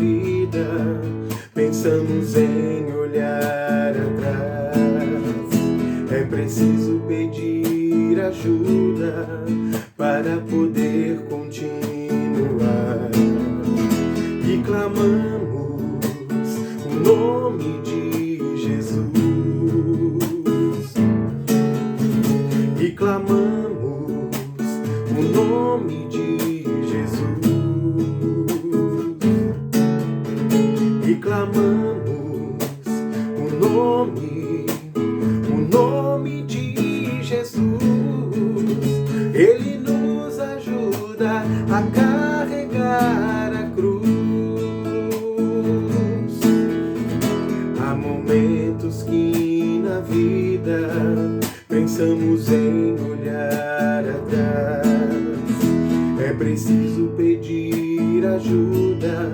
vida, pensamos em olhar atrás. É preciso pedir ajuda para poder continuar. E clamamos o nome de Jesus. E clamamos o nome de Jesus. E clamamos o nome de Jesus. Ele nos ajuda a carregar a cruz. Há momentos que na vida pensamos em olhar atrás. É preciso pedir ajuda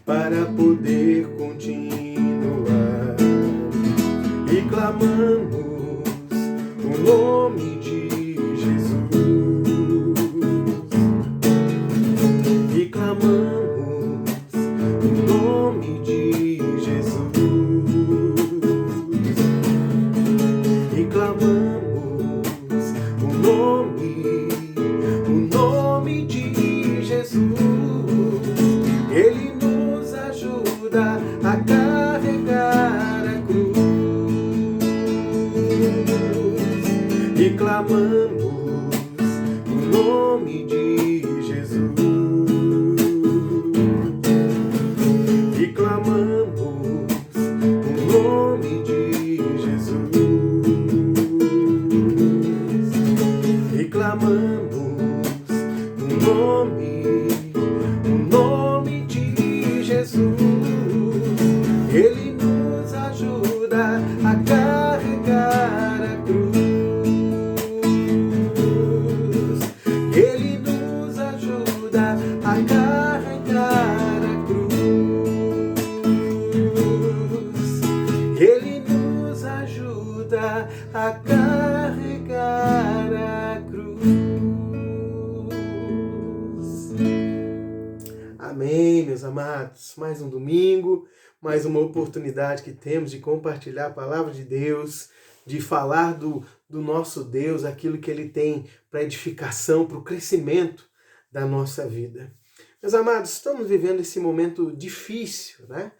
para poder continuar. E clamamos o nome de Jesus. E clamamos o nome de Jesus. E clamamos o nome de Jesus. Ele nos ajuda a carregar a cruz. E clamamos o nome de Jesus. E clamamos o nome de Jesus. E clamamos o nome de Jesus. Ele nos ajuda a carregar a cruz. Ele nos ajuda a carregar a cruz. Ele nos ajuda a carregar a cruz. Amém, meus amados. Mais um domingo, mais uma oportunidade que temos de compartilhar a palavra de Deus, de falar do nosso Deus, aquilo que Ele tem para edificação, para o crescimento da nossa vida. Meus amados, estamos vivendo esse momento difícil, né?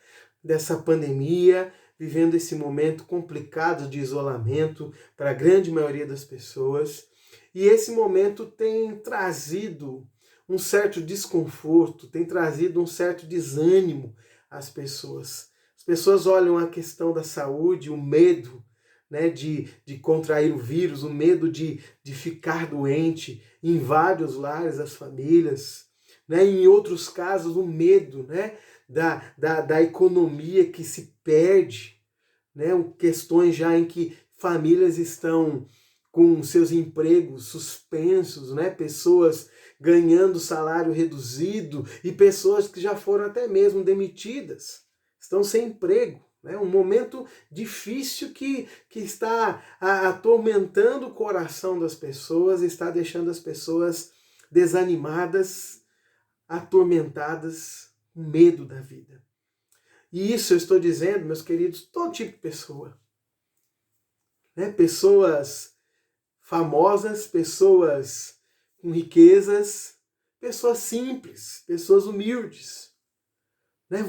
Dessa pandemia, vivendo esse momento complicado de isolamento para a grande maioria das pessoas. E esse momento tem trazido um certo desconforto, tem trazido um certo desânimo às pessoas. As pessoas olham a questão da saúde, o medo, né, de contrair o vírus, o medo de ficar doente, em vários lares das famílias, né, em outros casos o medo, né, da economia que se perde, né, questões já em que famílias estão com seus empregos suspensos, né, pessoas ganhando salário reduzido e pessoas que já foram até mesmo demitidas, estão sem emprego. Um momento difícil que está atormentando o coração das pessoas, está deixando as pessoas desanimadas, atormentadas, com medo da vida. E isso eu estou dizendo, meus queridos, todo tipo de pessoa. Pessoas famosas, pessoas com riquezas, pessoas simples, pessoas humildes.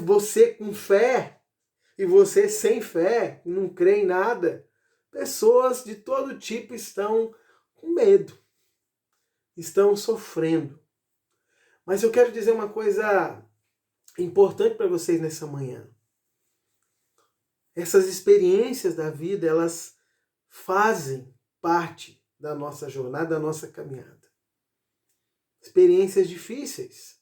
Você com fé, e você sem fé, que não crê em nada, pessoas de todo tipo estão com medo, estão sofrendo. Mas eu quero dizer uma coisa importante para vocês nessa manhã. Essas experiências da vida, elas fazem parte da nossa jornada, da nossa caminhada. Experiências difíceis.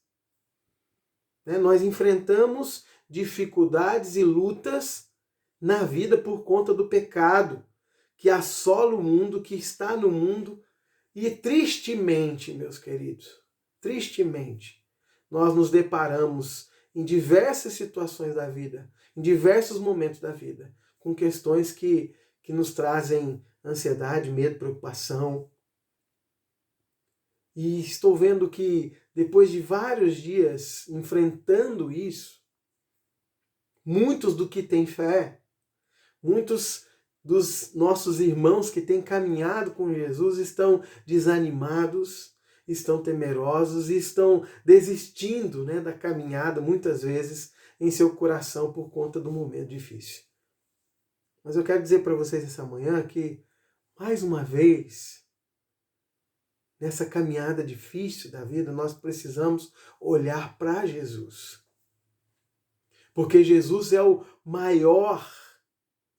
Nós enfrentamos dificuldades e lutas na vida por conta do pecado que assola o mundo, que está no mundo. E tristemente, meus queridos, tristemente, nós nos deparamos em diversas situações da vida, em diversos momentos da vida, com questões que nos trazem ansiedade, medo, preocupação. E estou vendo que depois de vários dias enfrentando isso, Muitos do que têm fé, muitos dos nossos irmãos que têm caminhado com Jesus estão desanimados, estão temerosos e estão desistindo, né, da caminhada, muitas vezes, em seu coração por conta do momento difícil. Mas eu quero dizer para vocês essa manhã que, mais uma vez, nessa caminhada difícil da vida, nós precisamos olhar para Jesus. Porque Jesus é o maior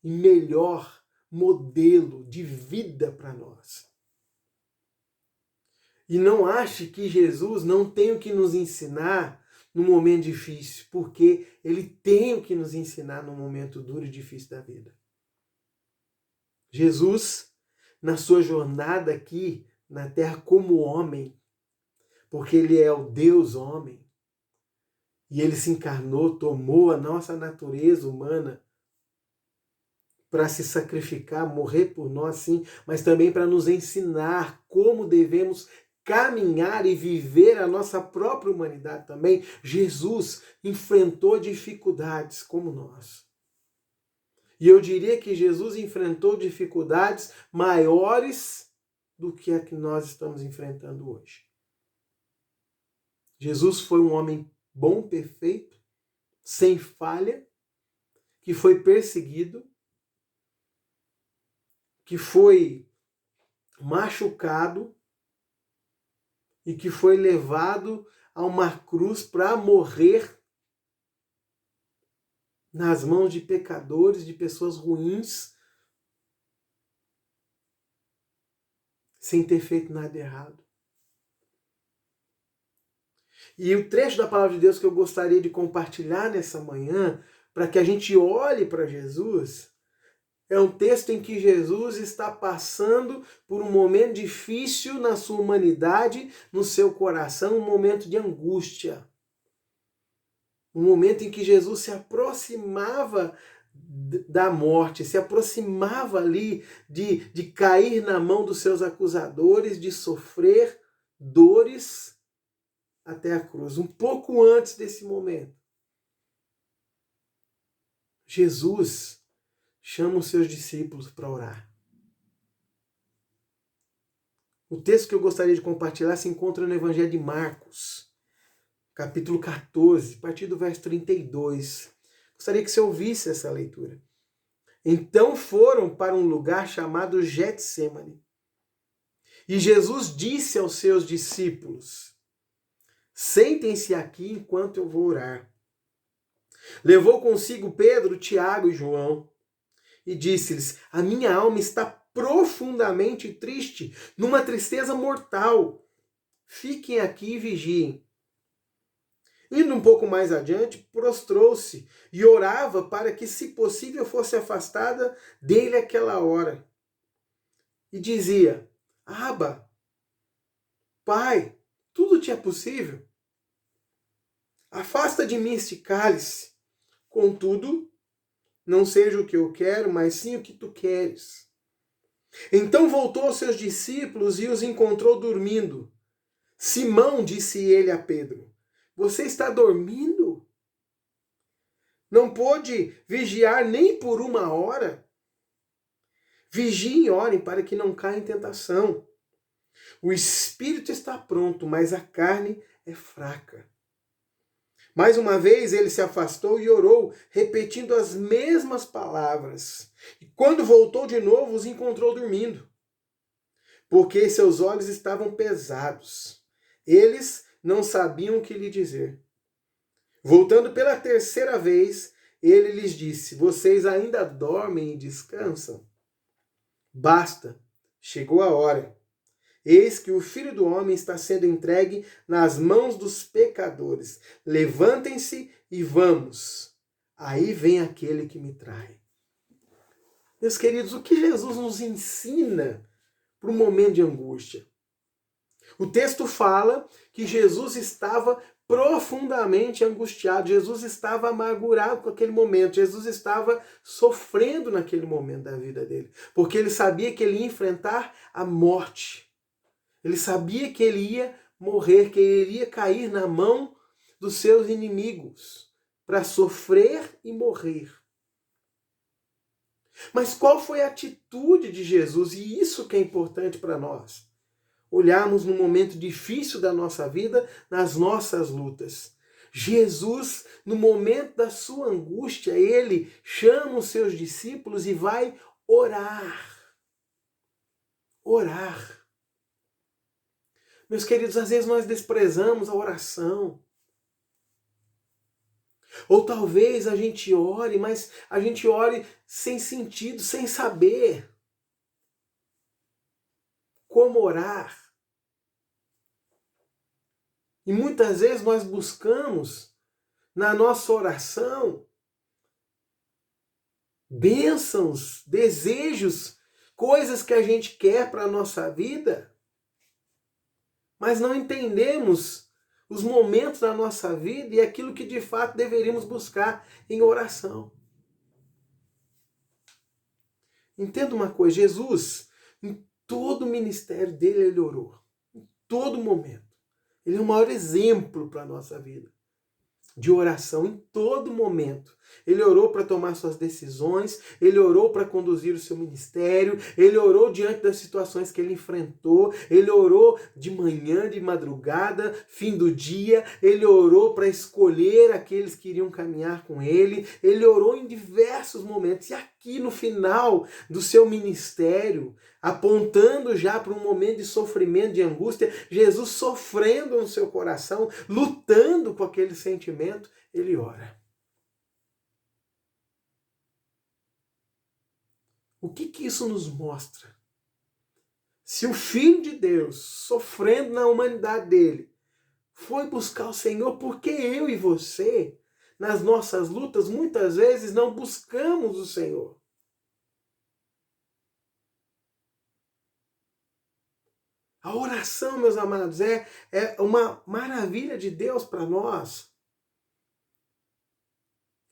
e melhor modelo de vida para nós. E não ache que Jesus não tem o que nos ensinar no momento difícil, porque ele tem o que nos ensinar no momento duro e difícil da vida. Jesus, na sua jornada aqui na terra como homem, porque ele é o Deus homem, e ele se encarnou, tomou a nossa natureza humana para se sacrificar, morrer por nós, sim, mas também para nos ensinar como devemos caminhar e viver a nossa própria humanidade também. Jesus enfrentou dificuldades como nós. E eu diria que Jesus enfrentou dificuldades maiores do que a que nós estamos enfrentando hoje. Jesus foi um homem bom, perfeito, sem falha, que foi perseguido, que foi machucado e que foi levado a uma cruz para morrer nas mãos de pecadores, de pessoas ruins, sem ter feito nada errado. E o trecho da palavra de Deus que eu gostaria de compartilhar nessa manhã, para que a gente olhe para Jesus, é um texto em que Jesus está passando por um momento difícil na sua humanidade, no seu coração, um momento de angústia. Um momento em que Jesus se aproximava da morte, se aproximava ali de cair na mão dos seus acusadores, de sofrer dores até a cruz. Um pouco antes desse momento, Jesus chama os seus discípulos para orar. O texto que eu gostaria de compartilhar se encontra no Evangelho de Marcos, capítulo 14, a partir do verso 32. Gostaria que você ouvisse essa leitura. Então foram para um lugar chamado Getsêmani. E Jesus disse aos seus discípulos: sentem-se aqui enquanto eu vou orar. Levou consigo Pedro, Tiago e João e disse-lhes: a minha alma está profundamente triste, numa tristeza mortal. Fiquem aqui e vigiem. Indo um pouco mais adiante, prostrou-se e orava para que, se possível, fosse afastada dele aquela hora. E dizia: Abba, Pai, tudo te é possível. Afasta de mim este cálice. Contudo, não seja o que eu quero, mas sim o que tu queres. Então voltou aos seus discípulos e os encontrou dormindo. Simão, disse ele a Pedro: você está dormindo? Não pôde vigiar nem por uma hora? Vigiem e orem para que não caia em tentação. O espírito está pronto, mas a carne é fraca. Mais uma vez ele se afastou e orou, repetindo as mesmas palavras. E quando voltou de novo, os encontrou dormindo, porque seus olhos estavam pesados. Eles não sabiam o que lhe dizer. Voltando pela terceira vez, ele lhes disse: vocês ainda dormem e descansam? Basta, chegou a hora. Eis que o Filho do Homem está sendo entregue nas mãos dos pecadores. Levantem-se e vamos. Aí vem aquele que me trai. Meus queridos, o que Jesus nos ensina para um momento de angústia? O texto fala que Jesus estava profundamente angustiado. Jesus estava amargurado com aquele momento. Jesus estava sofrendo naquele momento da vida dele. Porque ele sabia que ele ia enfrentar a morte. Ele sabia que ele ia morrer, que ele iria cair na mão dos seus inimigos. para sofrer e morrer. Mas qual foi a atitude de Jesus? E isso que é importante para nós. Olharmos no momento difícil da nossa vida, nas nossas lutas. Jesus, no momento da sua angústia, ele chama os seus discípulos e vai orar. Orar. Meus queridos, às vezes nós desprezamos a oração. Ou talvez a gente ore, mas a gente ore sem sentido, sem saber como orar. E muitas vezes nós buscamos na nossa oração bênçãos, desejos, coisas que a gente quer para a nossa vida, mas não entendemos os momentos da nossa vida e aquilo que de fato deveríamos buscar em oração. Entenda uma coisa, Jesus, em todo o ministério dele, ele orou. Em todo momento. Ele é o maior exemplo para a nossa vida de oração em todo momento. Ele orou para tomar suas decisões, ele orou para conduzir o seu ministério, ele orou diante das situações que ele enfrentou, ele orou de manhã, de madrugada, fim do dia, ele orou para escolher aqueles que iriam caminhar com ele, ele orou em diversos momentos. E aqui no final do seu ministério, apontando já para um momento de sofrimento, de angústia, Jesus sofrendo no seu coração, lutando com aquele sentimento, ele ora. O que isso nos mostra? Se o Filho de Deus, sofrendo na humanidade dele, foi buscar o Senhor, porque eu e você, nas nossas lutas, muitas vezes não buscamos o Senhor. A oração, meus amados, é uma maravilha de Deus para nós.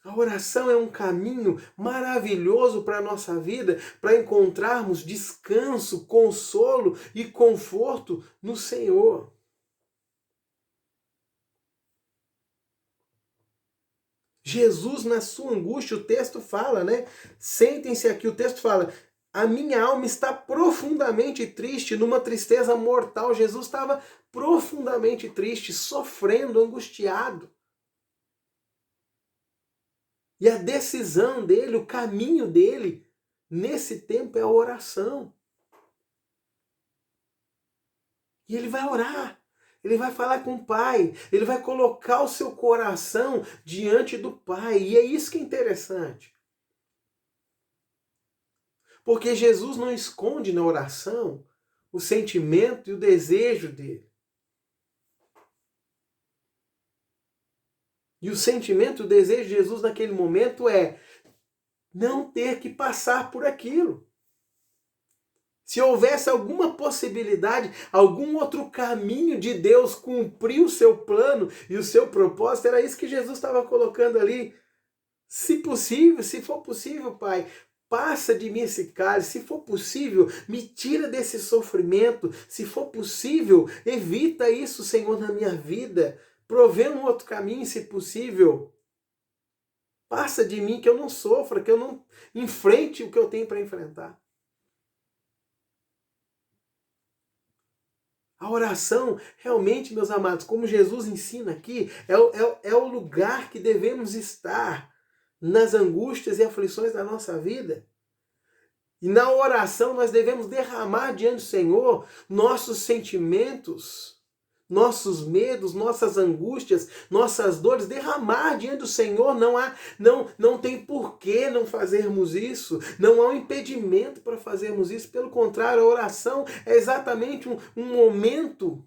A oração é um caminho maravilhoso para a nossa vida, para encontrarmos descanso, consolo e conforto no Senhor. Jesus, na sua angústia, o texto fala, né? Sentem-se aqui, o texto fala: a minha alma está profundamente triste, numa tristeza mortal. Jesus estava profundamente triste, sofrendo, angustiado. E a decisão dele, o caminho dele, nesse tempo é a oração. E ele vai orar, ele vai falar com o Pai, ele vai colocar o seu coração diante do Pai. E é isso que é interessante. Porque Jesus não esconde na oração o sentimento e o desejo dele. E o sentimento, o desejo de Jesus naquele momento é não ter que passar por aquilo. Se houvesse alguma possibilidade, algum outro caminho de Deus cumprir o seu plano e o seu propósito, era isso que Jesus estava colocando ali. Se possível, se for possível, Pai, passa de mim esse cálice. Se for possível, me tira desse sofrimento. Se for possível, evita isso, Senhor, na minha vida. Provê um outro caminho, se possível. Passa de mim, que eu não sofra, que eu não enfrente o que eu tenho para enfrentar. A oração, realmente, meus amados, como Jesus ensina aqui, é o lugar que devemos estar nas angústias e aflições da nossa vida. E na oração nós devemos derramar diante do Senhor nossos sentimentos, nossos medos, nossas angústias, nossas dores, derramar diante do Senhor. Não tem porquê não fazermos isso, não há um impedimento para fazermos isso. Pelo contrário, a oração é exatamente um momento,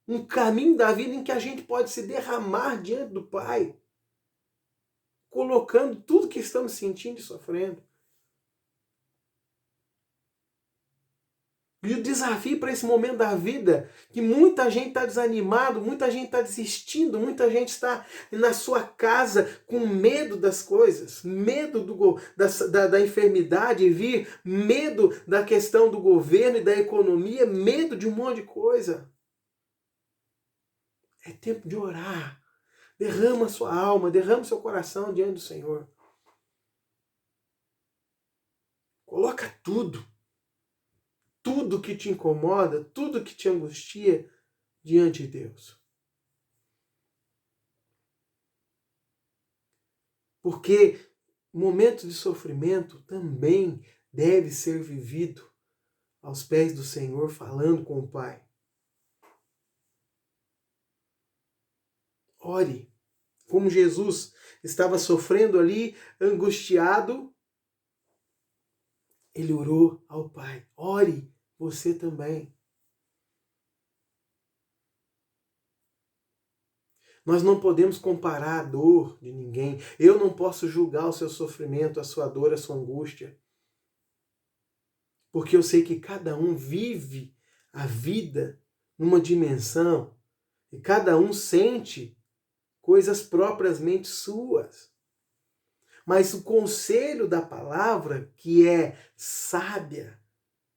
um caminho da vida em que a gente pode se derramar diante do Pai, colocando tudo que estamos sentindo e sofrendo. E o desafio para esse momento da vida, que muita gente está desanimado, muita gente está desistindo, muita gente está na sua casa com medo das coisas, medo da enfermidade vir, medo da questão do governo e da economia, medo de um monte de coisa. É tempo de orar. Derrama sua alma, derrama seu coração diante do Senhor. Coloca tudo que te incomoda, tudo que te angustia diante de Deus. Porque momento de sofrimento também deve ser vivido aos pés do Senhor, falando com o Pai. Ore. Como Jesus estava sofrendo ali, angustiado, ele orou ao Pai. Ore você também. Nós não podemos comparar a dor de ninguém. Eu não posso julgar o seu sofrimento, a sua dor, a sua angústia. Porque eu sei que cada um vive a vida numa dimensão e cada um sente coisas propriamente suas. Mas o conselho da palavra, que é sábia,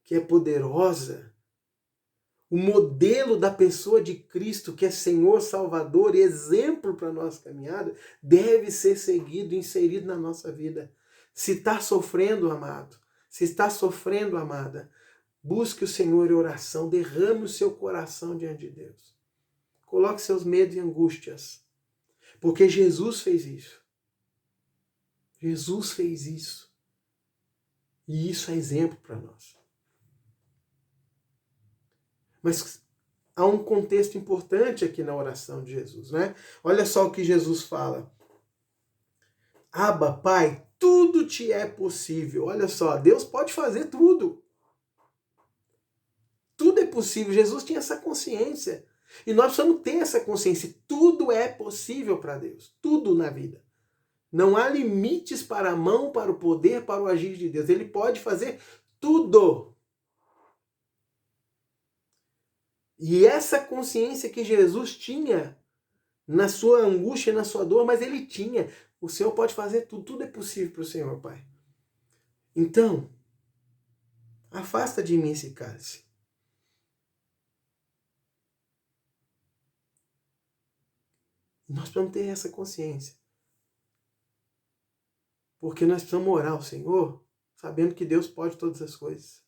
que é poderosa, o modelo da pessoa de Cristo, que é Senhor, Salvador e exemplo para a nossa caminhada, deve ser seguido e inserido na nossa vida. Se está sofrendo, amado, se está sofrendo, amada, busque o Senhor em oração, derrame o seu coração diante de Deus. Coloque seus medos e angústias, porque Jesus fez isso. Jesus fez isso. E isso é exemplo para nós. Mas há um contexto importante aqui na oração de Jesus, né? Olha só o que Jesus fala. Abba, Pai, tudo te é possível. Olha só, Deus pode fazer tudo. Tudo é possível. Jesus tinha essa consciência. E nós precisamos ter essa consciência. Tudo é possível para Deus. Tudo na vida. Não há limites para a mão, para o poder, para o agir de Deus. Ele pode fazer tudo. E essa consciência que Jesus tinha na sua angústia, na sua dor, mas ele tinha. O Senhor pode fazer tudo. Tudo é possível para o Senhor, Pai. Então, afasta de mim esse cálice. Nós precisamos ter essa consciência. Porque nós precisamos orar ao Senhor, sabendo que Deus pode todas as coisas.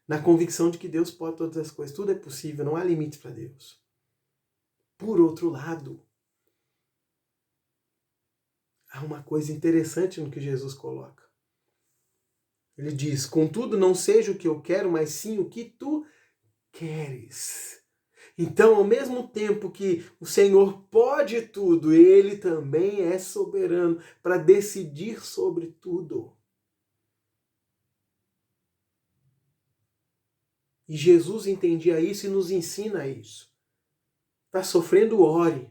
Na convicção de que Deus pode todas as coisas. Tudo é possível, não há limite para Deus. Por outro lado, há uma coisa interessante no que Jesus coloca. Ele diz, contudo, não seja o que eu quero, mas sim o que tu queres. Então, ao mesmo tempo que o Senhor pode tudo, Ele também é soberano para decidir sobre tudo. E Jesus entendia isso e nos ensina isso. Está sofrendo, ore,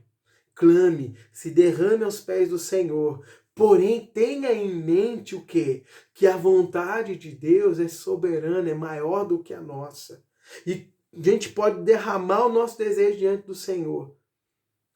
clame, se derrame aos pés do Senhor. Porém, tenha em mente o quê? Que a vontade de Deus é soberana, é maior do que a nossa. E a gente pode derramar o nosso desejo diante do Senhor.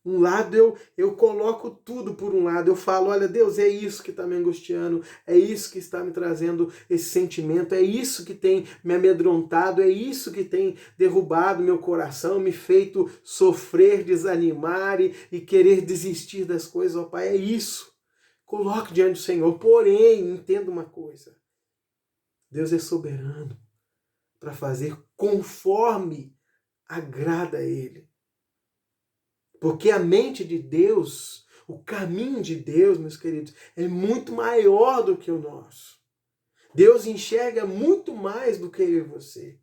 Um lado eu coloco tudo por um lado, eu falo, olha Deus, é isso que está me angustiando, é isso que está me trazendo esse sentimento, é isso que tem me amedrontado, é isso que tem derrubado meu coração, me feito sofrer, desanimar e querer desistir das coisas, ó Pai, é isso. Coloque diante do Senhor, porém, entenda uma coisa, Deus é soberano para fazer conforme agrada a Ele. Porque a mente de Deus, o caminho de Deus, meus queridos, é muito maior do que o nosso. Deus enxerga muito mais do que eu e você.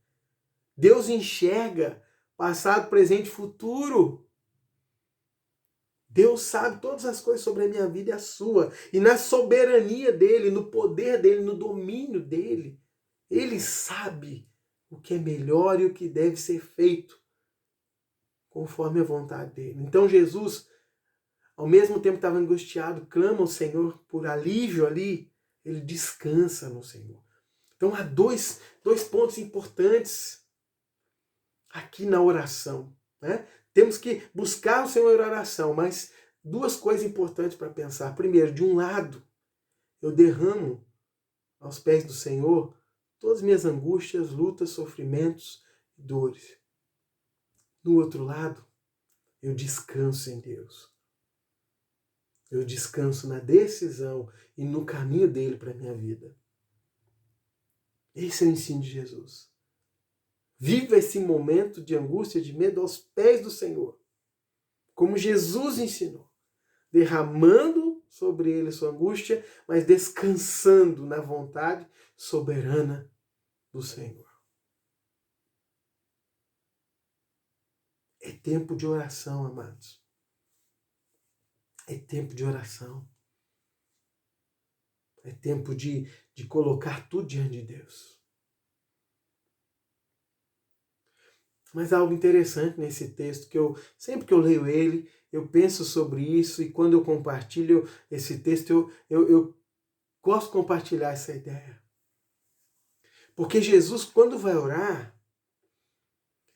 Deus enxerga passado, presente e futuro. Deus sabe todas as coisas sobre a minha vida e a sua. E na soberania dele, no poder dele, no domínio dele, ele sabe o que é melhor e o que deve ser feito conforme a vontade dele. Então Jesus, ao mesmo tempo que estava angustiado, clama ao Senhor por alívio ali, ele descansa no Senhor. Então há dois pontos importantes aqui na oração, né? Temos que buscar o Senhor em oração, mas duas coisas importantes para pensar. Primeiro, de um lado, eu derramo aos pés do Senhor todas as minhas angústias, lutas, sofrimentos e dores. Do outro lado, Eu descanso em Deus. Eu descanso na decisão e no caminho dele para a minha vida. Esse é o ensino de Jesus. Viva esse momento de angústia, de medo aos pés do Senhor. Como Jesus ensinou. Derramando sobre ele sua angústia, mas descansando na vontade soberana do Senhor. É tempo de oração, amados. É tempo de oração. É tempo de colocar tudo diante de Deus. Mas há algo interessante nesse texto, que sempre que eu leio ele, eu penso sobre isso, e quando eu compartilho esse texto, eu gosto de compartilhar essa ideia. Porque Jesus, quando vai orar,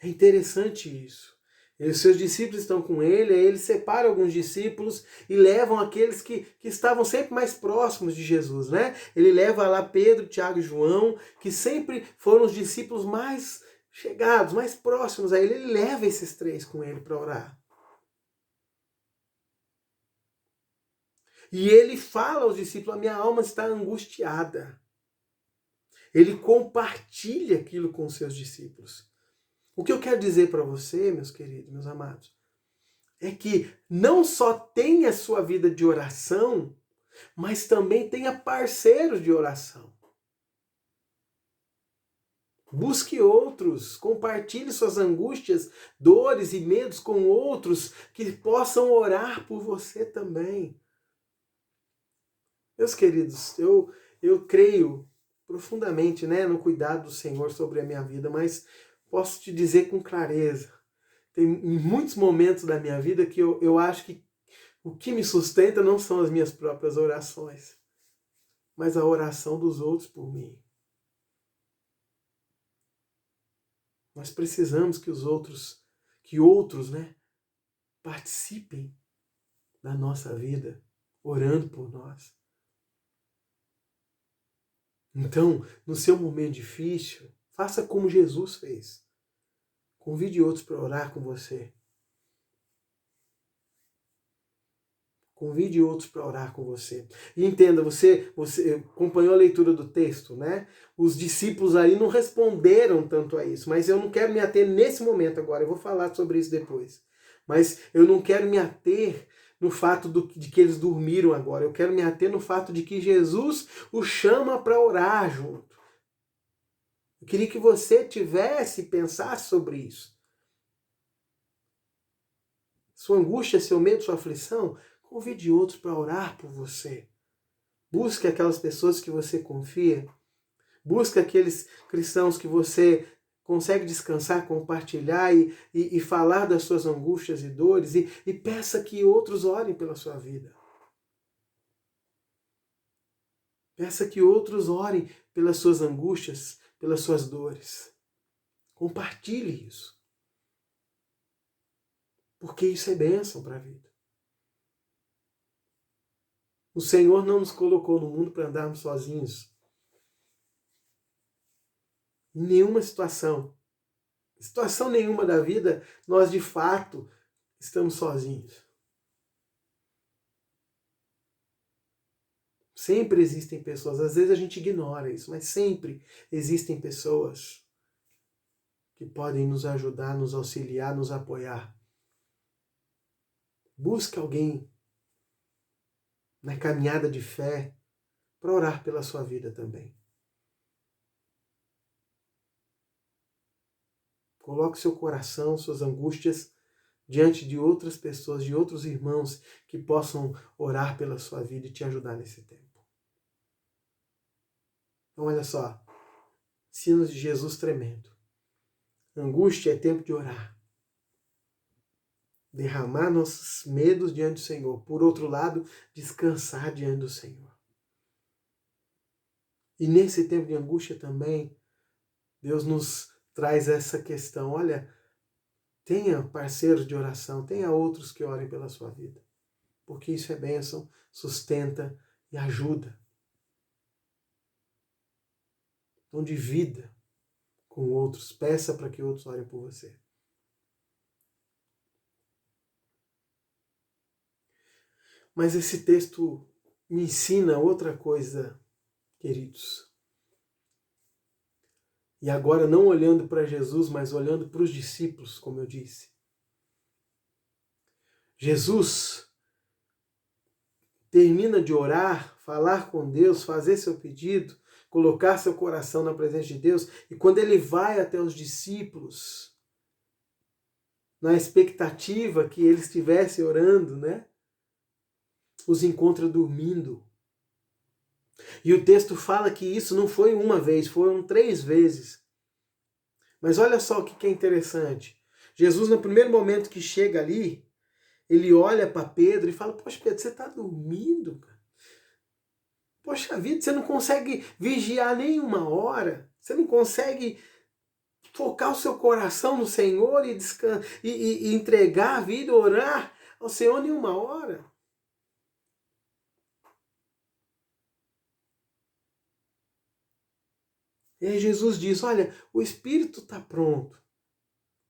é interessante isso. Os seus discípulos estão com ele, aí ele separa alguns discípulos e levam aqueles que estavam sempre mais próximos de Jesus, né? Ele leva lá Pedro, Tiago e João, que sempre foram os discípulos mais chegados, mais próximos a ele. Ele leva esses três com ele para orar. E ele fala aos discípulos: a minha alma está angustiada. Ele compartilha aquilo com os seus discípulos. O que eu quero dizer para você, meus queridos, meus amados, é que não só tenha sua vida de oração, mas também tenha parceiros de oração. Busque outros, compartilhe suas angústias, dores e medos com outros que possam orar por você também. Meus queridos, eu creio profundamente, né, no cuidado do Senhor sobre a minha vida, mas posso te dizer com clareza, tem muitos momentos da minha vida que eu acho que o que me sustenta não são as minhas próprias orações, mas a oração dos outros por mim. Nós precisamos que outros, né, participem da nossa vida, orando por nós. Então, no seu momento difícil, faça como Jesus fez. Convide outros para orar com você. Convide outros para orar com você. E entenda, você acompanhou a leitura do texto, né? Os discípulos ali não responderam tanto a isso, mas eu não quero me ater nesse momento agora, eu vou falar sobre isso depois. Mas eu não quero me ater no fato de que eles dormiram agora, eu quero me ater no fato de que Jesus os chama para orar junto. Eu queria que você pensasse sobre isso. Sua angústia, seu medo, sua aflição, convide outros para orar por você. Busque aquelas pessoas que você confia. Busque aqueles cristãos que você consegue descansar, compartilhar e falar das suas angústias e dores. E peça que outros orem pela sua vida. Peça que outros orem pelas suas angústias, pelas suas dores. Compartilhe isso. Porque isso é bênção para a vida. O Senhor não nos colocou no mundo para andarmos sozinhos. Em nenhuma situação nenhuma da vida, nós de fato estamos sozinhos. Sempre existem pessoas, às vezes a gente ignora isso, mas sempre existem pessoas que podem nos ajudar, nos auxiliar, nos apoiar. Busque alguém na caminhada de fé para orar pela sua vida também. Coloque seu coração, suas angústias diante de outras pessoas, de outros irmãos que possam orar pela sua vida e te ajudar nesse tempo. Então olha só, ensinos de Jesus tremendo. Angústia é tempo de orar. Derramar nossos medos diante do Senhor. Por outro lado, descansar diante do Senhor. E nesse tempo de angústia também, Deus nos traz essa questão. Olha, tenha parceiros de oração, tenha outros que orem pela sua vida. Porque isso é bênção, sustenta e ajuda. Então divida com outros, peça para que outros orem por você. Mas esse texto me ensina outra coisa, queridos. E agora não olhando para Jesus, mas olhando para os discípulos, como eu disse. Jesus termina de orar, falar com Deus, fazer seu pedido, colocar seu coração na presença de Deus, e quando ele vai até os discípulos, na expectativa que eles estivessem orando, né? Os encontra dormindo. E o texto fala que isso não foi uma vez, foram 3 vezes. Mas olha só o que é interessante. Jesus, no primeiro momento que chega ali, ele olha para Pedro e fala: poxa, Pedro, você está dormindo, cara? Poxa vida, você não consegue vigiar nem uma hora? Você não consegue focar o seu coração no Senhor e entregar a vida, orar ao Senhor nem uma hora? E aí Jesus diz: olha, o espírito está pronto,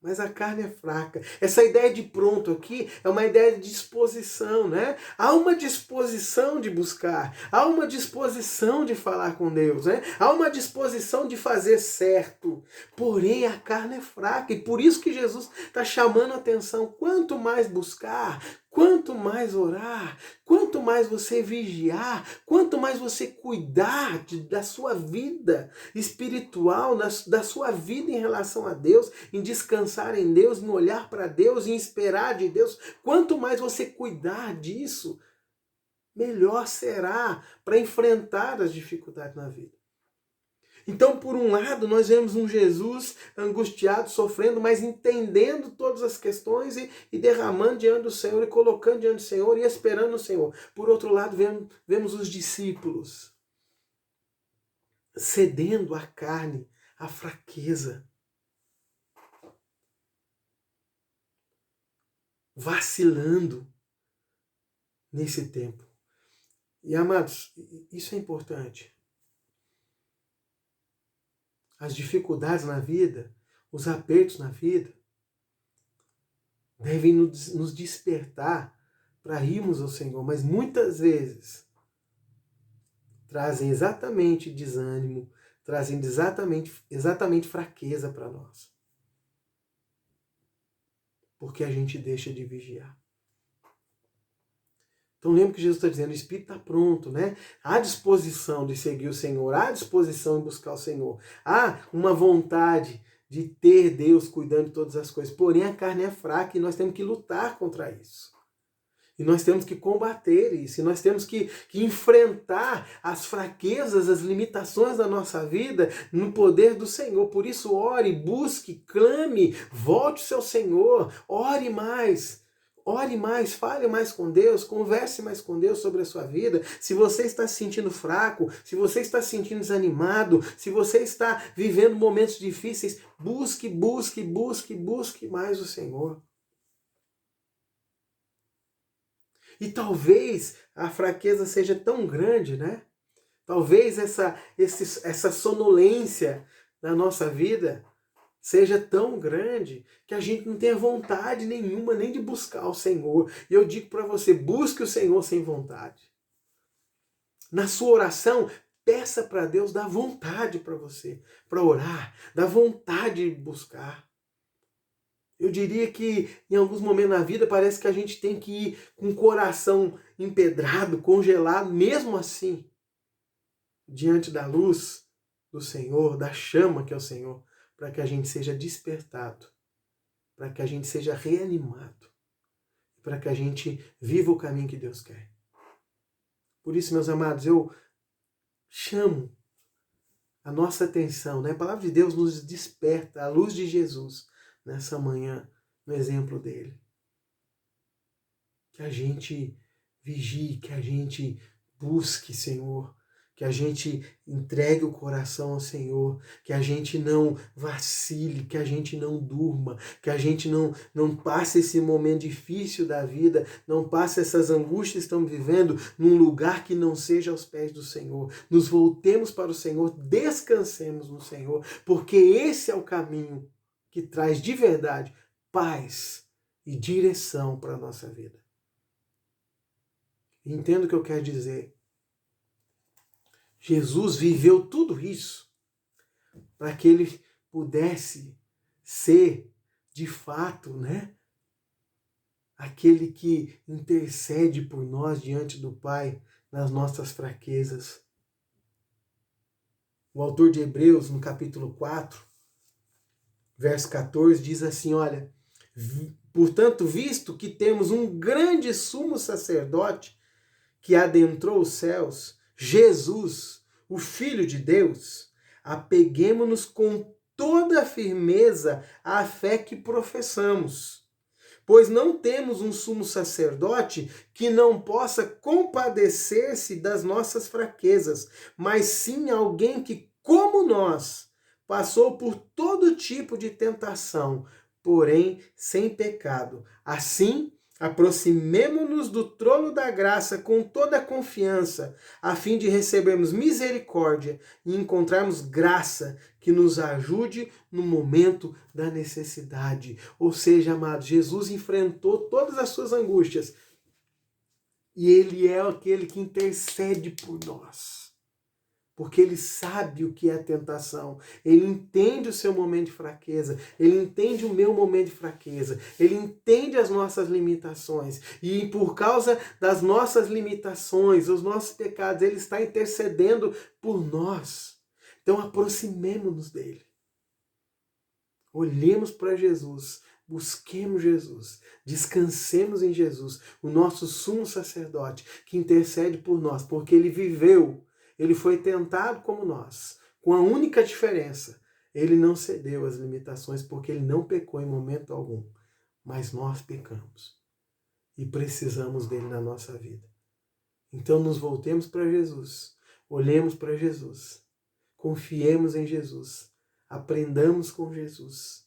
mas a carne é fraca. Essa ideia de pronto aqui é uma ideia de disposição, né? Há uma disposição de buscar, há uma disposição de falar com Deus, né? Há uma disposição de fazer certo. Porém, a carne é fraca e por isso que Jesus está chamando a atenção. Quanto mais buscar, quanto mais orar, quanto mais você vigiar, quanto mais você cuidar da sua vida espiritual, da sua vida em relação a Deus, em descansar em Deus, em olhar para Deus, em esperar de Deus, quanto mais você cuidar disso, melhor será para enfrentar as dificuldades na vida. Então, por um lado, nós vemos um Jesus angustiado, sofrendo, mas entendendo todas as questões e derramando diante do Senhor, e colocando diante do Senhor e esperando no Senhor. Por outro lado, vemos os discípulos cedendo à carne, à fraqueza, vacilando nesse tempo. E, amados, isso é importante. As dificuldades na vida, os apertos na vida, devem nos despertar para irmos ao Senhor, mas muitas vezes trazem exatamente desânimo, trazem exatamente fraqueza para nós. Porque a gente deixa de vigiar. Então lembra que Jesus está dizendo, o Espírito está pronto, né? Há disposição de seguir o Senhor, há disposição de buscar o Senhor. Há uma vontade de ter Deus cuidando de todas as coisas. Porém, a carne é fraca e nós temos que lutar contra isso. E nós temos que combater isso. E nós temos que enfrentar as fraquezas, as limitações da nossa vida no poder do Senhor. Por isso, ore, busque, clame, volte ao seu Senhor, ore mais. Ore mais, fale mais com Deus, converse mais com Deus sobre a sua vida. Se você está se sentindo fraco, se você está se sentindo desanimado, se você está vivendo momentos difíceis, busque mais o Senhor. E talvez a fraqueza seja tão grande, né? Talvez essa sonolência na nossa vida seja tão grande que a gente não tenha vontade nenhuma nem de buscar o Senhor. E eu digo para você, busque o Senhor sem vontade. Na sua oração, peça para Deus dar vontade para você, para orar, dar vontade de buscar. Eu diria que em alguns momentos na vida parece que a gente tem que ir com o coração empedrado, congelado, mesmo assim, diante da luz do Senhor, da chama que é o Senhor, para que a gente seja despertado, para que a gente seja reanimado, para que a gente viva o caminho que Deus quer. Por isso, meus amados, eu chamo a nossa atenção, né? A palavra de Deus nos desperta, a luz de Jesus, nessa manhã, no exemplo dele. Que a gente vigie, que a gente busque, Senhor, que a gente entregue o coração ao Senhor, que a gente não vacile, que a gente não durma, que a gente não passe esse momento difícil da vida, não passe essas angústias que estamos vivendo num lugar que não seja aos pés do Senhor. Nos voltemos para o Senhor, descansemos no Senhor, porque esse é o caminho que traz de verdade paz e direção para a nossa vida. Entendo o que eu quero dizer. Jesus viveu tudo isso para que ele pudesse ser, de fato, né, aquele que intercede por nós diante do Pai nas nossas fraquezas. O autor de Hebreus, no capítulo 4, verso 14, diz assim, olha, portanto, visto que temos um grande sumo sacerdote que adentrou os céus, Jesus, o Filho de Deus, apeguemo-nos com toda a firmeza à fé que professamos. Pois não temos um sumo sacerdote que não possa compadecer-se das nossas fraquezas, mas sim alguém que, como nós, passou por todo tipo de tentação, porém sem pecado. Assim, aproximemo-nos do trono da graça com toda a confiança, a fim de recebermos misericórdia e encontrarmos graça que nos ajude no momento da necessidade. Ou seja, amados, Jesus enfrentou todas as suas angústias e ele é aquele que intercede por nós. Porque ele sabe o que é tentação, ele entende o seu momento de fraqueza, ele entende o meu momento de fraqueza, ele entende as nossas limitações, e por causa das nossas limitações, os nossos pecados, ele está intercedendo por nós. Então aproximemo-nos dele, olhemos para Jesus, busquemos Jesus, descansemos em Jesus, o nosso sumo sacerdote que intercede por nós, porque ele viveu. Ele foi tentado como nós, com a única diferença, ele não cedeu às limitações porque ele não pecou em momento algum, mas nós pecamos e precisamos dele na nossa vida. Então nos voltemos para Jesus, olhemos para Jesus, confiemos em Jesus, aprendamos com Jesus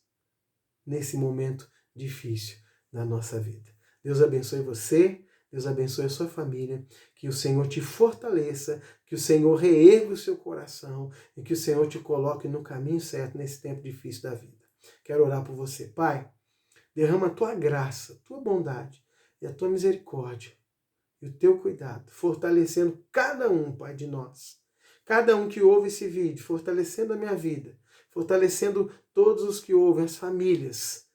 nesse momento difícil da nossa vida. Deus abençoe você. Deus abençoe a sua família, que o Senhor te fortaleça, que o Senhor reerga o seu coração e que o Senhor te coloque no caminho certo nesse tempo difícil da vida. Quero orar por você. Pai, derrama a tua graça, a tua bondade e a tua misericórdia e o teu cuidado, fortalecendo cada um, Pai, de nós. Cada um que ouve esse vídeo, fortalecendo a minha vida, fortalecendo todos os que ouvem, as famílias,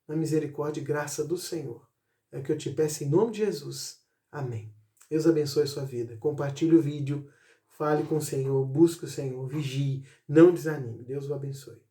na misericórdia e graça do Senhor. É o que eu te peço em nome de Jesus. Amém. Deus abençoe a sua vida. Compartilhe o vídeo, fale com o Senhor, busque o Senhor, vigie, não desanime. Deus o abençoe.